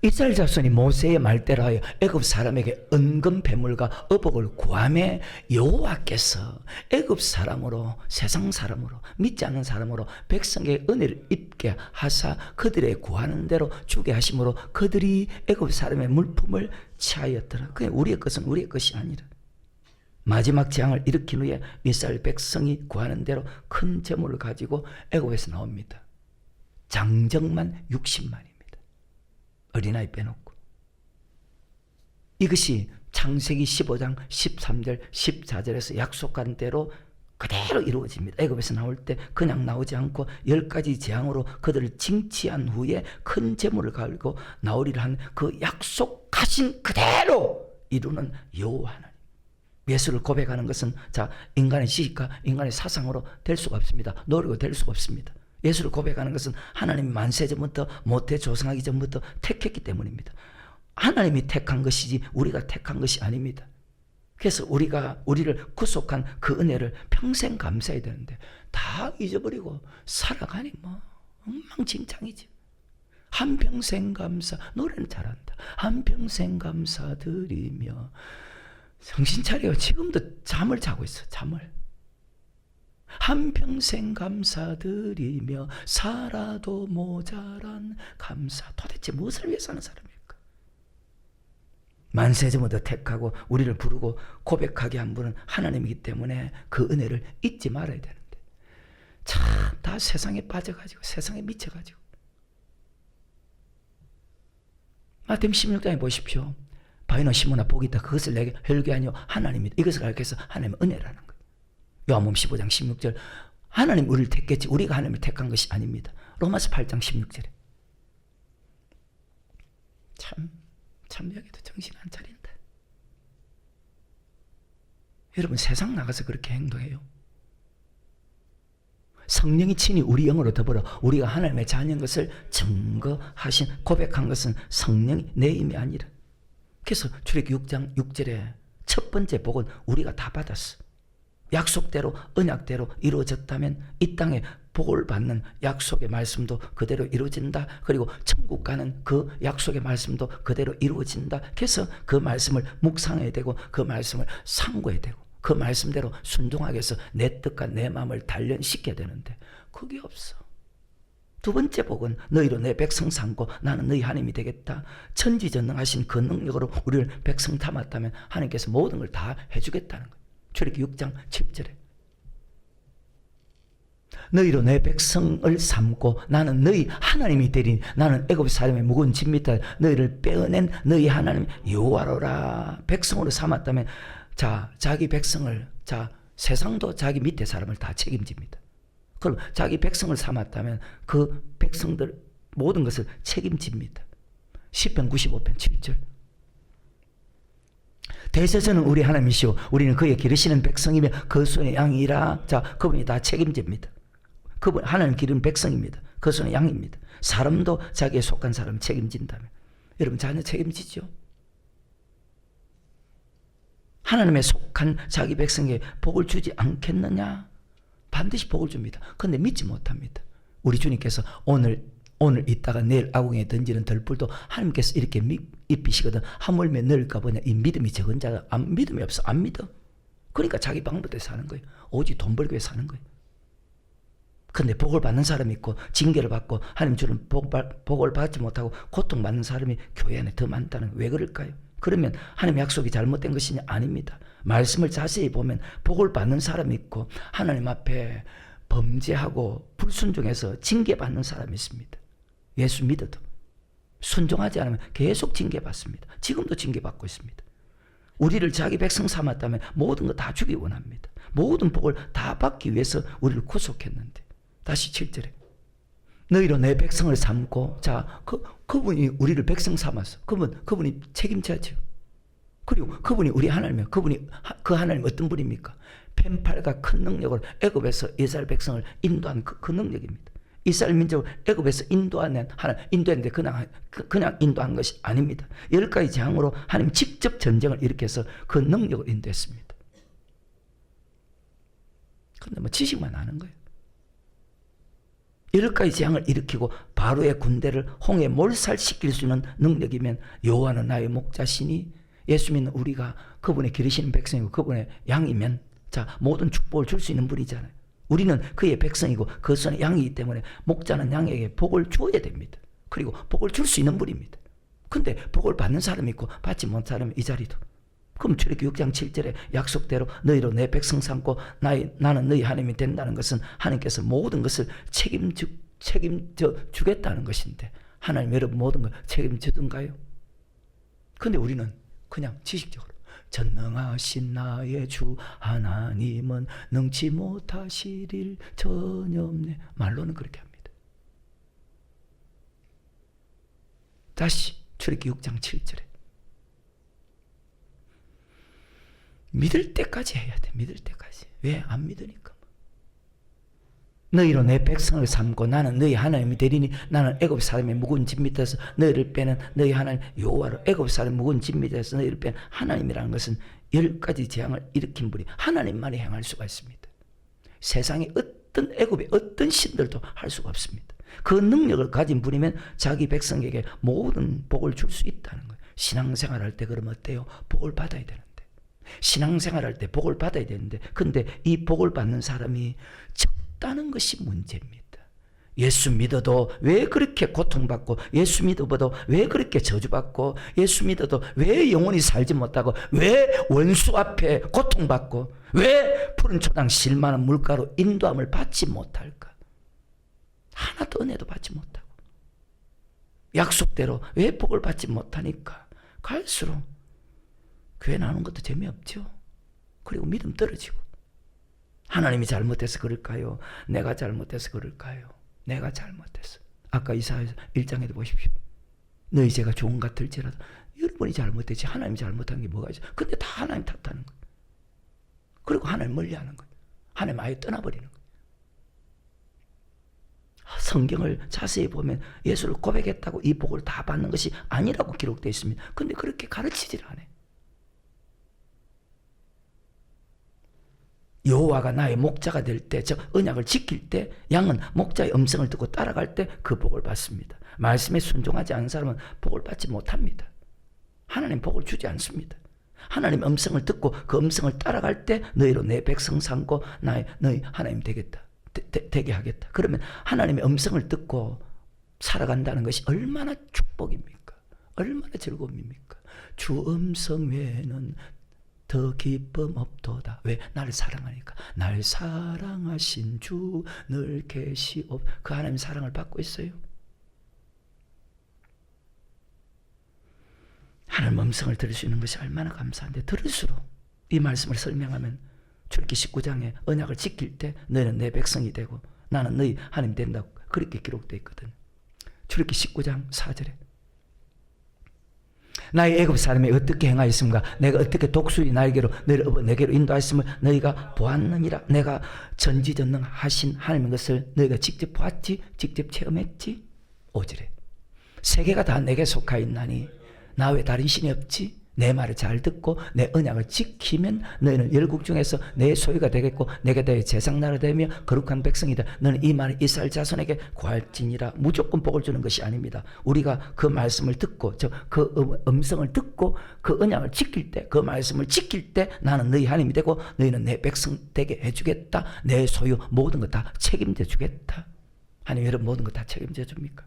이스라엘 자손이 모세의 말대로 하여 애굽 사람에게 은금 배물과 어복을 구하매 여호와께서 애굽 사람으로 세상 사람으로 믿지 않는 사람으로 백성에게 은혜를 입게 하사 그들의 구하는 대로 주게 하심으로 그들이 애굽 사람의 물품을 취하였더라. 그냥 우리의 것은 우리의 것이 아니라 마지막 재앙을 일으킨 후에 이스라엘 백성이 구하는 대로 큰 재물을 가지고 애굽에서 나옵니다. 장정만 60만입니다. 어린아이 빼놓고. 이것이 창세기 15장 13절 14절에서 약속한 대로 그대로 이루어집니다. 애굽에서 나올 때 그냥 나오지 않고 10가지 재앙으로 그들을 징치한 후에 큰 재물을 가지고 나오리라 한 그 약속하신 그대로 이루는 여호와 하나님. 예수를 고백하는 것은 자 인간의 지식과 인간의 사상으로 될 수가 없습니다. 노력으로 될 수가 없습니다. 예수를 고백하는 것은 하나님이 만세 전부터 모태 조성하기 전부터 택했기 때문입니다. 하나님이 택한 것이지 우리가 택한 것이 아닙니다. 그래서 우리를 구속한 그 은혜를 평생 감사해야 되는데 다 잊어버리고 살아가니 뭐 엉망진창이지. 한평생 감사, 노래는 잘한다. 한평생 감사드리며. 정신 차려. 지금도 잠을 자고 있어. 잠을. 한평생 감사드리며 살아도 모자란 감사. 도대체 무엇을 위해서 하는 사람일까? 만세전부터 택하고 우리를 부르고 고백하게 한 분은 하나님이기 때문에 그 은혜를 잊지 말아야 되는데 참 다 세상에 빠져가지고 세상에 미쳐가지고. 마태복음 16장에 보십시오. 바위나 시모나 복이 있다. 그것을 내게 혈기 아니요 하나님이다. 이것을 알게 해서 하나님은 은혜라는 거예요. 요한복음 15장 16절 하나님 우리를 택했지 우리가 하나님을 택한 것이 아닙니다. 로마서 8장 16절에 참 여기도 정신 안 차린다. 여러분 세상 나가서 그렇게 행동해요. 성령이 친히 우리 영으로 더불어 우리가 하나님의 자녀인 것을 증거하신 고백한 것은 성령이 내 힘이 아니라. 그래서 출애굽기 6장 6절에 첫 번째 복은 우리가 다 받았어. 약속대로 언약대로 이루어졌다면 이 땅에 복을 받는 약속의 말씀도 그대로 이루어진다. 그리고 천국 가는 그 약속의 말씀도 그대로 이루어진다. 그래서 그 말씀을 묵상해야 되고 그 말씀을 상고해야 되고 그 말씀대로 순종하기 위해서 내 뜻과 내 마음을 단련시켜야 되는데 그게 없어. 두 번째 복은 너희로 내 백성 삼고 나는 너희 하나님이 되겠다. 천지전능하신 그 능력으로 우리를 백성 삼았다면 하나님께서 모든 걸 다 해주겠다는 거예요. 출애굽기 6장 7절에 너희로 내 백성을 삼고 나는 너희 하나님이 되리니 나는 애굽 사람의 무거운 짐 밑에 너희를 빼어낸 너희 하나님 여호와로라. 백성으로 삼았다면 자기 백성을 세상도 자기 밑에 사람을 다 책임집니다. 그럼 자기 백성을 삼았다면 그 백성들 모든 것을 책임집니다. 시편 95편 7절 대제사장은 우리 하나님이시오 우리는 그의 기르시는 백성이며 그 손의 양이라. 그분이 다 책임집니다. 그분 하나님 기르는 백성입니다. 그 손의 양입니다. 사람도 자기에 속한 사람 책임진다면 여러분 자녀 책임지죠. 하나님에 속한 자기 백성에게 복을 주지 않겠느냐? 반드시 복을 줍니다. 그런데 믿지 못합니다. 우리 주님께서 오늘 있다가 내일 아궁이에 던지는 덜불도 하나님께서 이렇게 입히시거든. 하물며 넣을까 보냐. 이 믿음이 적은 자가 믿음이 없어. 안 믿어. 그러니까 자기 방법대로 사는 거예요. 오직 돈 벌기 위해 사는 거예요. 그런데 복을 받는 사람이 있고 징계를 받고 하나님 주는 복을 받지 못하고 고통받는 사람이 교회 안에 더 많다는 거예요. 왜 그럴까요? 그러면 하나님의 약속이 잘못된 것이냐? 아닙니다. 말씀을 자세히 보면 복을 받는 사람이 있고 하나님 앞에 범죄하고 불순종해서 징계받는 사람이 있습니다. 예수 믿어도 순종하지 않으면 계속 징계받습니다. 지금도 징계받고 있습니다. 우리를 자기 백성 삼았다면 모든 거 다 주기 원합니다. 모든 복을 다 받기 위해서 우리를 구속했는데 다시 7절에 너희로 내 백성을 삼고 그분이 우리를 백성 삼았어. 그분이 책임져야죠. 그리고 그분이 우리 하나님이에요. 그 하나님 어떤 분입니까? 펜팔과 큰 능력으로 애굽에서 이스라엘 백성을 인도한 그 능력입니다. 이스라엘 민족을 애굽에서 인도했는데 그냥 인도한 것이 아닙니다. 10가지 재앙으로 하나님 직접 전쟁을 일으켜서 그 능력을 인도했습니다. 그런데 지식만 아는 거예요. 10가지 재앙을 일으키고 바로의 군대를 홍해 몰살시킬 수 있는 능력이면 여호와는 나의 목자시니 예수 믿는 우리가 그분의 기르시는 백성이고 그분의 양이면 모든 축복을 줄 수 있는 분이잖아요. 우리는 그의 백성이고 그 손의 양이기 때문에 목자는 양에게 복을 주어야 됩니다. 그리고 복을 줄 수 있는 분입니다. 근데 복을 받는 사람이 있고 받지 못한 사람이 이 자리도. 그럼 출애굽기 6장 7절에 약속대로 너희로 내 백성 삼고 나는 너희 하나님이 된다는 것은 하나님께서 모든 것을 책임져 주겠다는 것인데 하나님 여러분 모든 걸 책임지던가요? 근데 우리는 그냥 지식적으로 전능하신 나의 주 하나님은 능치 못하실 일 전혀 없네. 말로는 그렇게 합니다. 다시 출애굽기 6장 7절에 믿을 때까지 해야 돼. 믿을 때까지. 왜 안 믿으니까. 너희로 내 백성을 삼고 나는 너희 하나님이 되리니 나는 애굽 사람의 무거운 짐 밑에서 너희를 빼는 너희 하나님 여호와로. 애굽 사람의 무거운 짐 밑에서 너희를 빼는 하나님이라는 것은 10가지 재앙을 일으킨 분이 하나님만이 행할 수가 있습니다. 세상에 애굽의 어떤 신들도 할 수가 없습니다. 그 능력을 가진 분이면 자기 백성에게 모든 복을 줄 수 있다는 거예요. 신앙생활할 때 그러면 어때요? 복을 받아야 되는데. 신앙생활할 때 복을 받아야 되는데 근데 이 복을 받는 사람이 적다는 것이 문제입니다. 예수 믿어도 왜 그렇게 고통받고 예수 믿어도 왜 그렇게 저주받고 예수 믿어도 왜 영원히 살지 못하고 왜 원수 앞에 고통받고 왜 푸른 초당 실만한 물가로 인도함을 받지 못할까? 하나도 은혜도 받지 못하고 약속대로 왜 복을 받지 못하니까 갈수록 교회 나오는 것도 재미없죠. 그리고 믿음 떨어지고. 하나님이 잘못해서 그럴까요? 내가 잘못해서 그럴까요? 내가 잘못해서. 아까 이사야서 1장에도 보십시오. 너희 죄가 좋은 같을지라도 여러분이 잘못했지 하나님이 잘못한 게 뭐가 있어? 근데 다 하나님 탓하는 거예요. 그리고 하나님 멀리하는 거예요. 하나님 아예 떠나버리는 거예요. 성경을 자세히 보면 예수를 고백했다고 이 복을 다 받는 것이 아니라고 기록되어 있습니다. 근데 그렇게 가르치질 않아요. 여호와가 나의 목자가 될 때, 즉 언약을 지킬 때 양은 목자의 음성을 듣고 따라갈 때 그 복을 받습니다. 말씀에 순종하지 않은 사람은 복을 받지 못합니다. 하나님 복을 주지 않습니다. 하나님 음성을 듣고 그 음성을 따라갈 때 너희로 내 백성 삼고 너희 하나님 되겠다. 되게 하겠다. 그러면 하나님의 음성을 듣고 살아간다는 것이 얼마나 축복입니까? 얼마나 즐거움입니까? 주 음성 외에는 더 기쁨 없도다. 왜? 나를 사랑하니까. 날 사랑하신 주 늘 계시옵. 그 하나님 사랑을 받고 있어요. 하나님 음성을 들을 수 있는 것이 얼마나 감사한데, 들을수록 이 말씀을 설명하면 출애굽기 19장에 언약을 지킬 때 너희는 내 백성이 되고 나는 너희 하나님 된다고 그렇게 기록되어 있거든. 출애굽기 19장 4절에 나의 애굽 사람이 어떻게 행하였습니까? 내가 어떻게 독수리 날개로 너희를 업어 내게로 인도하였음을 너희가 보았느니라. 내가 전지전능하신 하나님의 것을 너희가 직접 보았지? 직접 체험했지? 5절에 세계가 다 내게 속하 있나니 나 외 다른 신이 없지? 내 말을 잘 듣고 내 언약을 지키면 너희는 열국 중에서 내 소유가 되겠고 내게 대해 제상나라 되며 거룩한 백성이다. 너는 이 말을 이스라엘 자손에게 구할지니라. 무조건 복을 주는 것이 아닙니다. 우리가 그 말씀을 듣고 그 음성을 듣고 그 언약을 지킬 때, 그 말씀을 지킬 때 나는 너희 하나님이 되고 너희는 내 백성 되게 해주겠다. 내 소유 모든 것 다 책임져 주겠다. 하나님 여러분 모든 것 다 책임져 줍니까?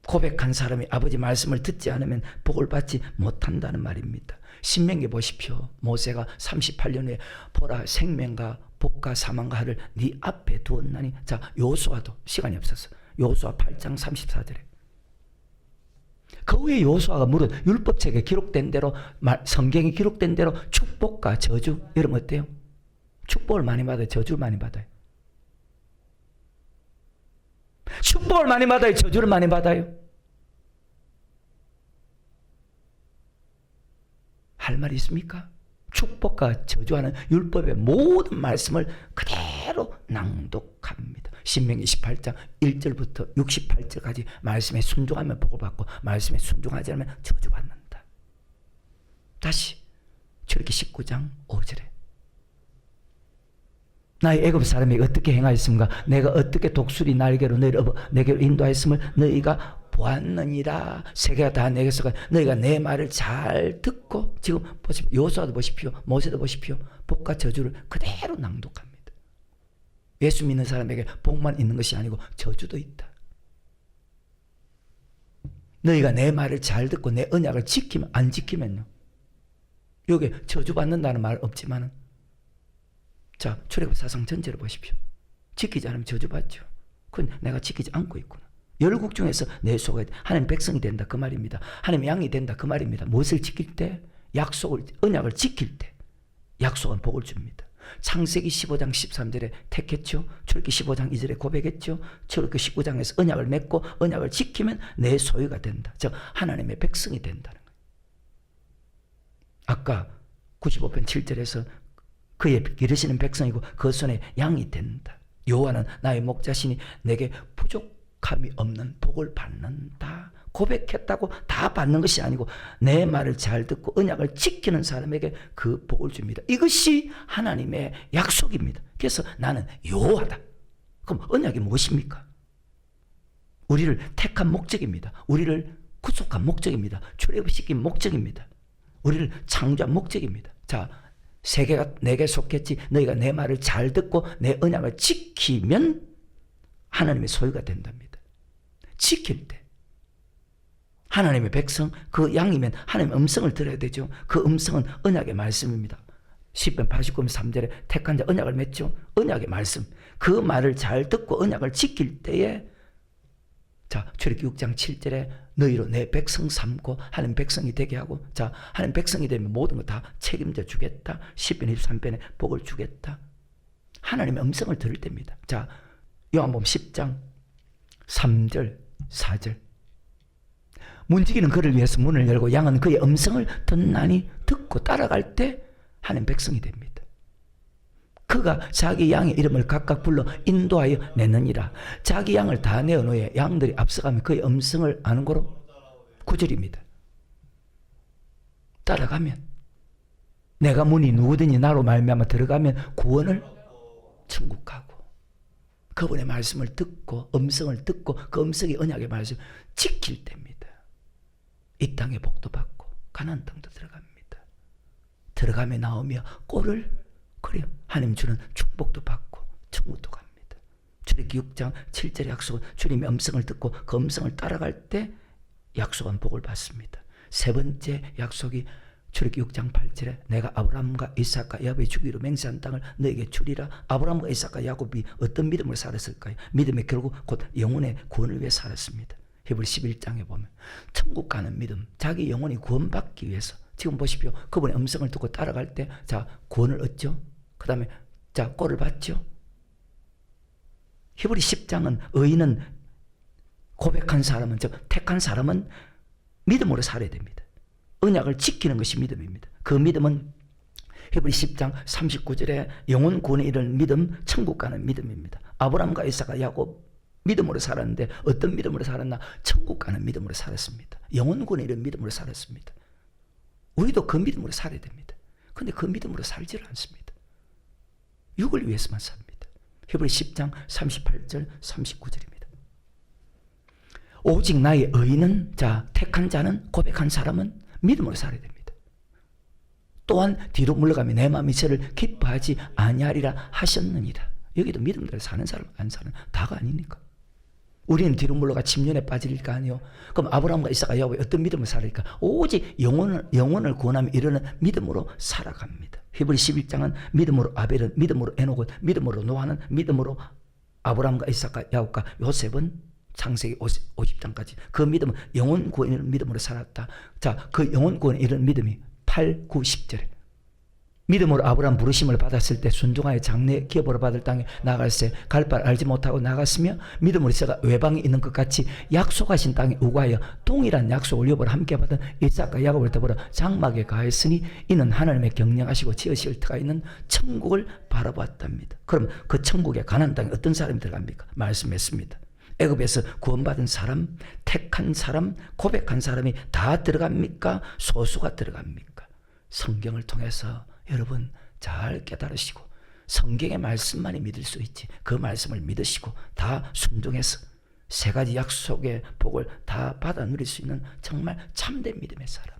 고백한 사람이 아버지 말씀을 듣지 않으면 복을 받지 못한다는 말입니다. 신명기 보십시오. 모세가 38년 후에 보라 생명과 복과 사망과 하를 네 앞에 두었나니. 자, 요수아도 시간이 없어서 요수아 8장 34절에 그 후에 요수아가 물은 율법책에 기록된 대로 성경에 기록된 대로 축복과 저주 여러분 어때요? 축복을 많이 받아요? 저주를 많이 받아요? 축복을 많이 받아요? 저주를 많이 받아요? 할 말이 있습니까? 축복과 저주하는 율법의 모든 말씀을 그대로 낭독합니다. 신명기 18장 1절부터 68절까지 말씀에 순종하면 복을 받고 말씀에 순종하지 않으면 저주받는다. 다시 출애굽기 19장 5절에 나의 애굽 사람이 어떻게 행하였습니까? 내가 어떻게 독수리 날개로 너희를 업어 내게로 인도하였음을 너희가 보았느니라. 세계가 다 내게서 너희가 내 말을 잘 듣고. 지금 보십시오. 요수아도 보십시오. 모세도 보십시오. 복과 저주를 그대로 낭독합니다. 예수 믿는 사람에게 복만 있는 것이 아니고 저주도 있다. 너희가 내 말을 잘 듣고 내 언약을 지키면 안 지키면요. 여기 저주받는다는 말 없지만은 자, 출애굽 사상 전체를 보십시오. 지키지 않으면 저주받죠. 그건 내가 지키지 않고 있구나. 열국 중에서 내 소가 하나님 백성이 된다 그 말입니다. 하나님 양이 된다 그 말입니다. 무엇을 지킬 때? 약속을, 언약을 지킬 때 약속은 복을 줍니다. 창세기 15장 13절에 택했죠. 출애굽기 15장 2절에 고백했죠. 출애굽기 19장에서 언약을 맺고 언약을 지키면 내 소유가 된다. 즉 하나님의 백성이 된다는 거예요. 아까 95편 7절에서 그의 기르시는 백성이고 그 손에 양이 된다. 여호와는 나의 목자시니 내게 부족함이 없는 복을 받는다. 고백했다고 다 받는 것이 아니고 내 말을 잘 듣고 언약을 지키는 사람에게 그 복을 줍니다. 이것이 하나님의 약속입니다. 그래서 나는 여호와다. 그럼 언약이 무엇입니까? 우리를 택한 목적입니다. 우리를 구속한 목적입니다. 출애굽시킨 목적입니다. 우리를 창조한 목적입니다. 자, 세계가 내게 속했지 너희가 내 말을 잘 듣고 내 언약을 지키면 하나님의 소유가 된답니다. 지킬 때 하나님의 백성 그 양이면 하나님의 음성을 들어야 되죠. 그 음성은 언약의 말씀입니다. 시편 89편 3절에 택한 자 언약을 맺죠. 언약의 말씀 그 말을 잘 듣고 언약을 지킬 때에 자, 출애굽기 6장 7절에 너희로 내 백성 삼고 하나님 백성이 되게 하고, 자, 하나님 백성이 되면 모든 거 다 책임져 주겠다. 10편 23편에 복을 주겠다. 하나님의 음성을 들을 때입니다. 자, 요한복음 10장 3절 4절. 문지기는 그를 위해서 문을 열고 양은 그의 음성을 듣나니 듣고 따라갈 때 하나님 백성이 됩니다. 그가 자기 양의 이름을 각각 불러 인도하여 내느니라. 자기 양을 다 내어 놓에 양들이 앞서가면 그의 음성을 아는 거로 9절입니다. 따라가면 내가 문이 누구든지 나로 말미암아 들어가면 구원을 천국 가고, 그분의 말씀을 듣고 음성을 듣고 그 음성이 언약의 말씀을 지킬 때입니다. 이 땅에 복도 받고 가나안 땅도 들어갑니다. 들어가며 나오며 꼴을 그래요. 하나님 주는 축복도 받고 천국도 갑니다. 출애굽기 6장 7절의 약속은 주님의 음성을 듣고 그 음성을 따라갈 때 약속한 복을 받습니다. 세 번째 약속이 출애굽기 6장 8절에 내가 아브라함과 이삭과 야곱의 주기로 맹세한 땅을 너에게 주리라. 아브라함과 이삭과 야곱이 어떤 믿음으로 살았을까요? 믿음의 결국 곧 영혼의 구원을 위해 살았습니다. 히브리 11장에 보면 천국 가는 믿음, 자기 영혼이 구원받기 위해서, 지금 보십시오. 그분의 음성을 듣고 따라갈 때, 자, 구원을 얻죠. 그 다음에, 자, 꼴을 받죠. 히브리 10장은 의인은, 고백한 사람은, 즉, 택한 사람은 믿음으로 살아야 됩니다. 언약을 지키는 것이 믿음입니다. 그 믿음은 히브리 10장 39절에 영혼 구원에 이르는 믿음, 천국 가는 믿음입니다. 아브라함과 이삭과 야곱, 믿음으로 살았는데 어떤 믿음으로 살았나? 천국 가는 믿음으로 살았습니다. 영혼 구원에 이르는 믿음으로 살았습니다. 우리도 그 믿음으로 살아야 됩니다. 그런데 그 믿음으로 살지를 않습니다. 육을 위해서만 삽니다. 히브리 10장 38절 39절입니다. 오직 나의 의인은, 자, 택한 자는, 고백한 사람은 믿음으로 살아야 됩니다. 또한 뒤로 물러가며 내 마음이 저를 기뻐하지 아니하리라 하셨느니라. 여기도 믿음대로 사는 사람, 안 사는 다가 아니니까. 우리는 뒤로 물러가 침륜에 빠질까 아니요. 그럼 아브라함과 이삭과 야곱이 어떤 믿음을 살아니까? 오직 영혼을 구원하며 이르는 믿음으로 살아갑니다. 히브리 11장은 믿음으로 아벨은, 믿음으로 에녹은, 믿음으로 노아는, 믿음으로 아브라함과 이삭과 야곱과 요셉은 창세기 50장까지 그 믿음은 영혼 구원에 이르는 믿음으로 살았다. 자, 그 영혼 구원에 이르는 믿음이 8, 9, 10절에 믿음으로 아브라함 부르심을 받았을 때 순종하여 장래 기업으로 받을 땅에 나갈새 갈 바를 알지 못하고 나갔으며 믿음으로 제가 외방에 있는 것 같이 약속하신 땅에 우거하여 동일한 약속을 여보로 함께 받은 이삭과 야곱을 더불어 장막에 가했으니 이는 하나님의 경영하시고 지으실 터가 있는 천국을 바라보았답니다. 그럼 그 천국에 가나안 땅에 어떤 사람이 들어갑니까? 말씀했습니다. 애굽에서 구원받은 사람, 택한 사람, 고백한 사람이 다 들어갑니까? 소수가 들어갑니까? 성경을 통해서 여러분 잘 깨달으시고 성경의 말씀만이 믿을 수 있지, 그 말씀을 믿으시고 다 순종해서 세 가지 약속의 복을 다 받아 누릴 수 있는 정말 참된 믿음의 사람.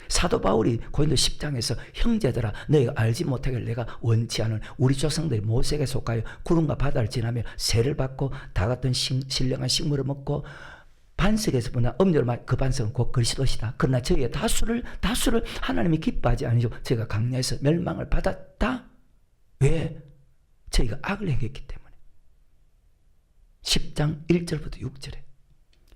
사도 바울이 고린도 10장에서 형제들아 너희가 알지 못하길 내가 원치 않은 우리 조상들이 모세에게 속하여 구름과 바다를 지나며 세를 받고 다 같은 신령한 식물을 먹고 반석에서 보나 음료를 마시, 그 반석은 곧 그리스도시다. 그러나 저희의 다수를 하나님이 기뻐하지 아니죠. 저희가 강야에서 멸망을 받았다. 왜? 저희가 악을 행했기 때문에. 10장 1절부터 6절에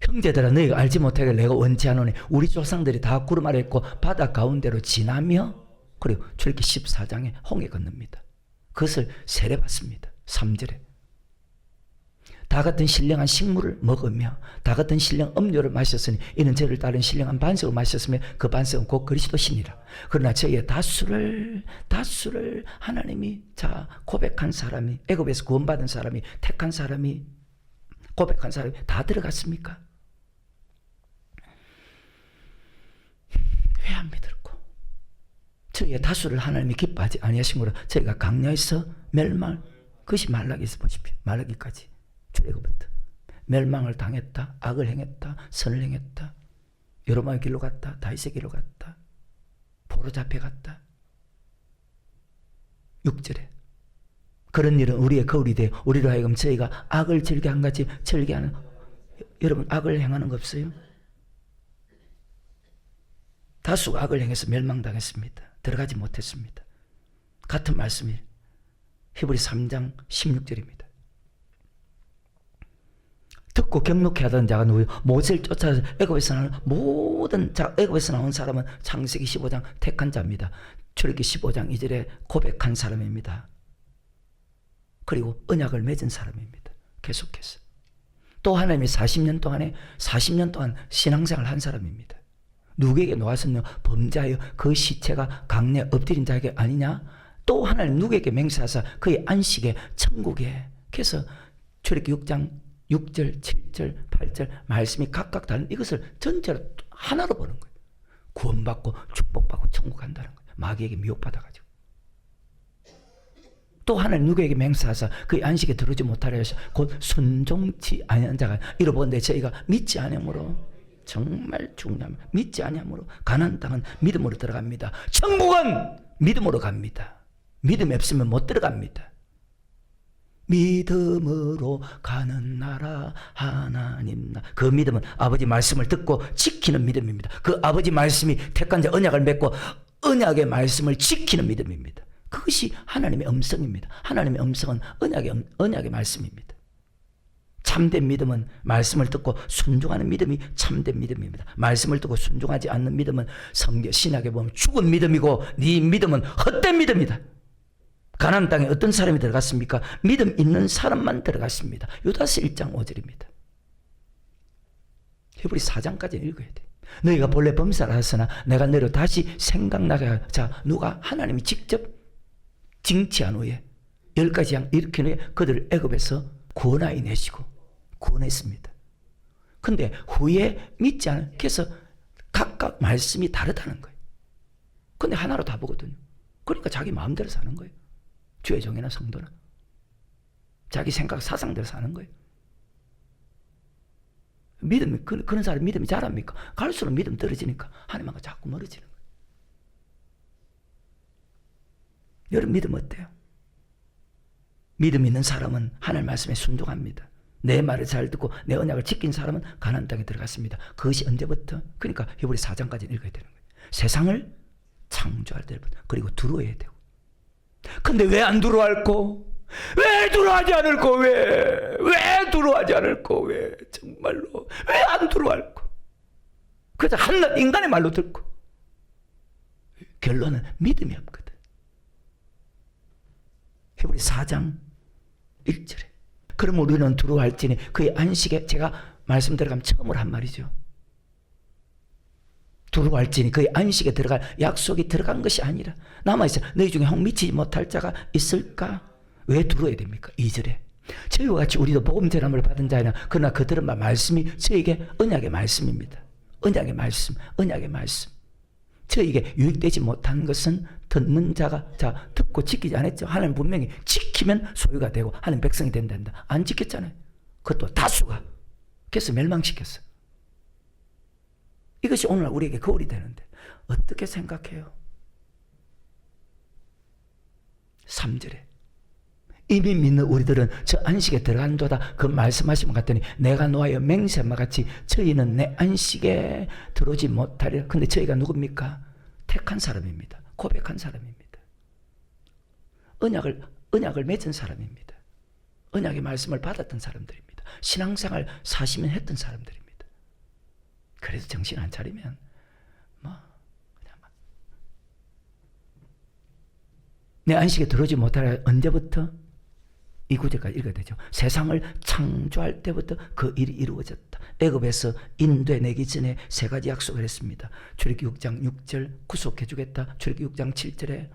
형제들아 너희가 알지 못하게 내가 원치 않으니 우리 조상들이 다 구름 아래 있고 바다 가운데로 지나며, 그리고 출애굽기 14장에 홍해 건넙니다. 그것을 세례받습니다. 3절에 다 같은 신령한 식물을 먹으며 다 같은 신령 음료를 마셨으니 이는 저를 따른 신령한 반석을 마셨으며 그 반석은 곧 그리스도시니라. 그러나 저희의 다수를 하나님이, 자, 고백한 사람이, 애굽에서 구원받은 사람이, 택한 사람이, 고백한 사람이 다 들어갔습니까? 왜 안 믿을고? 저희의 다수를 하나님이 기뻐하지 아니하심으로 저희가 강야에서 멸망, 그것이 말라기에서 보십시오. 말라기까지 출애굽부터 멸망을 당했다, 악을 행했다, 선을 행했다, 여로보암의 길로 갔다, 다윗의 길로 갔다, 포로 잡혀갔다. 6절에 그런 일은 우리의 거울이 되어 우리로 하여금 저희가 악을 즐겨한 같이 즐겨하는, 여러분 악을 행하는 거 없어요? 다수가 악을 행해서 멸망당했습니다. 들어가지 못했습니다. 같은 말씀이 히브리 3장 16절입니다. 듣고 경록해 하던 자가 누구요? 모세를 쫓아서 애굽에서 나온 모든 애굽에서 나온 사람은 창세기 15장 택한 자입니다. 출애굽기 15장 2절에 고백한 사람입니다. 그리고 언약을 맺은 사람입니다. 계속해서 또 하나님이 40년 동안 신앙생활을 한 사람입니다. 누구에게 놓았었냐? 범죄하여 그 시체가 강내에 엎드린 자에게 아니냐? 또 하나님 누구에게 맹세하사 그의 안식에 천국에. 그래서 출애굽기 6장 6절, 7절, 8절 말씀이 각각 다른 이것을 전체로 하나로 보는 거예요. 구원받고 축복받고 천국 간다는 거예요. 마귀에게 미혹받아가지고. 또 하나님 누구에게 맹세하사 그의 안식에 들어오지 못하려 하셔 곧 순종치 아니한 자가 이러본데 저희가 믿지 아니함으로 정말 중요합니다. 믿지 아니함으로 가나안 땅은 믿음으로 들어갑니다. 천국은 믿음으로 갑니다. 믿음이 없으면 못 들어갑니다. 믿음으로 가는 나라 하나님 나. 그 믿음은 아버지 말씀을 듣고 지키는 믿음입니다. 그 아버지 말씀이 택한 자 언약을 맺고 언약의 말씀을 지키는 믿음입니다. 그것이 하나님의 음성입니다. 하나님의 음성은 언약의 말씀입니다. 참된 믿음은 말씀을 듣고 순종하는 믿음이 참된 믿음입니다. 말씀을 듣고 순종하지 않는 믿음은 성경 신약에 보면 죽은 믿음이고 네 믿음은 헛된 믿음이다. 가나안 땅에 어떤 사람이 들어갔습니까? 믿음 있는 사람만 들어갔습니다. 유다서 1장 5절입니다. 히브리 4장까지 읽어야 돼. 너희가 본래 범사를 하였으나 내가 너희를 다시 생각나게 하여. 자, 누가 하나님이 직접 징치한 후에 10가지 양 일으킨 후에 그들을 애굽에서 구원하여 내시고 구원했습니다. 근데 후에 믿지 않은, 그래서 각각 말씀이 다르다는 거예요. 근데 하나로 다 보거든요. 그러니까 자기 마음대로 사는 거예요. 주의 종이나 성도는 자기 생각 사상대로 사는 거예요. 믿음이 그런 사람 믿음이 자랍니까? 갈수록 믿음 떨어지니까 하나님하고 자꾸 멀어지는 거예요. 여러분 믿음 어때요? 믿음 있는 사람은 하나님 말씀에 순종합니다. 내 말을 잘 듣고 내 언약을 지킨 사람은 가나안 땅에 들어갔습니다. 그것이 언제부터? 그러니까 히브리 4장까지 읽어야 되는 거예요. 세상을 창조할 때부터. 그리고 들어와야 되고. 근데 왜 안 들어갈고? 왜 들어가지 않을고? 왜 들어가지 않을고? 왜 정말로 왜 안 들어갈고? 그래서 한낱 인간의 말로 듣고 결론은 믿음이 없거든. 히브리 4장 1절에 그럼 우리는 들어갈지니 그의 안식에, 제가 말씀 들어가면 처음으로 한 말이죠. 들어갈지니 그의 안식에 들어갈 약속이 들어간 것이 아니라 남아있어. 너희 중에 혹 미치지 못할 자가 있을까? 왜 들어야 됩니까? 2절에 저희와 같이 우리도 복음 전함을 받은 자이나 그러나 그 들은 말씀이 저에게 언약의 말씀입니다. 언약의 말씀. 저에게 유익되지 못한 것은 듣는 자가, 자, 듣고 지키지 않았죠. 하나님 분명히 지키면 소유가 되고 하나님 백성이 된단다. 안 지켰잖아요. 그것도 다수가. 그래서 멸망시켰어. 이것이 오늘 우리에게 거울이 되는데 어떻게 생각해요? 3절에 이미 믿는 우리들은 저 안식에 들어간도다 그 말씀하시면 같더니 내가 노하여 맹세함과 같이 저희는 내 안식에 들어오지 못하리라. 근데 저희가 누굽니까? 택한 사람입니다. 고백한 사람입니다. 언약을 맺은 사람입니다. 언약의 말씀을 받았던 사람들입니다. 신앙생활 40년 했던 사람들입니다. 그래서 정신 안 차리면 그냥 내 안식에 들어오지 못하라. 언제부터? 이 구절까지 읽어야 되죠. 세상을 창조할 때부터 그 일이 이루어졌다. 애굽에서 인도해내기 전에 3가지 약속을 했습니다. 출애굽기 6장 6절 구속해 주겠다. 출애굽기 6장 7절에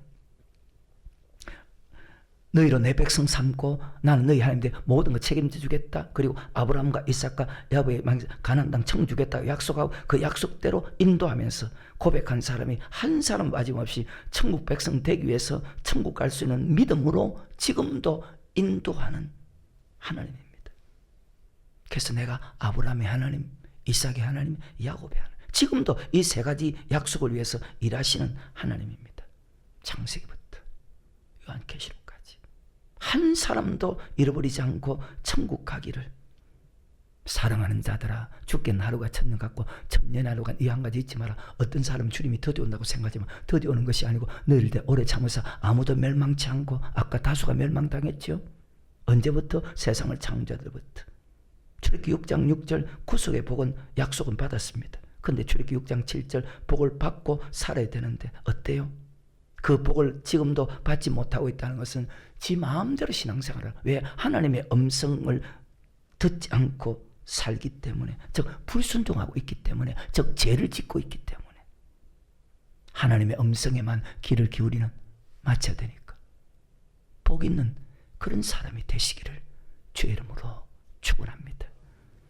너희로 내 백성 삼고 나는 너희 하나님 되 모든 거 책임져 주겠다. 그리고 아브라함과 이삭과 야곱의 가나안 땅 청 주겠다 약속하고 그 약속대로 인도하면서 고백한 사람이 한 사람 빠짐없이 천국 백성 되기 위해서 천국 갈 수 있는 믿음으로 지금도 인도하는 하나님입니다. 그래서 내가 아브라함의 하나님, 이삭의 하나님, 야곱의 하나님, 지금도 이 3가지 약속을 위해서 일하시는 하나님입니다. 창세기부터 요한계시록까지 한 사람도 잃어버리지 않고 천국 가기를. 사랑하는 자들아, 죽겠는 하루가 천년 같고 천년의 하루가 이 한 가지 잊지 마라. 어떤 사람은 주님이 더디 온다고 생각하지만 더디 오는 것이 아니고 너희를 대 오래 참으사 아무도 멸망치 않고, 아까 다수가 멸망당했죠. 언제부터? 세상을 창조하들부터. 출애굽기 6장 6절 구속의 복은 약속은 받았습니다. 그런데 출애굽기 6장 7절 복을 받고 살아야 되는데 어때요? 그 복을 지금도 받지 못하고 있다는 것은 지 마음대로 신앙생활을, 왜? 하나님의 음성을 듣지 않고 살기 때문에, 즉 불순종하고 있기 때문에, 즉 죄를 짓고 있기 때문에. 하나님의 음성에만 귀를 기울이는, 맞춰야 되니까 복 있는 그런 사람이 되시기를 주의 이름으로 축원합니다.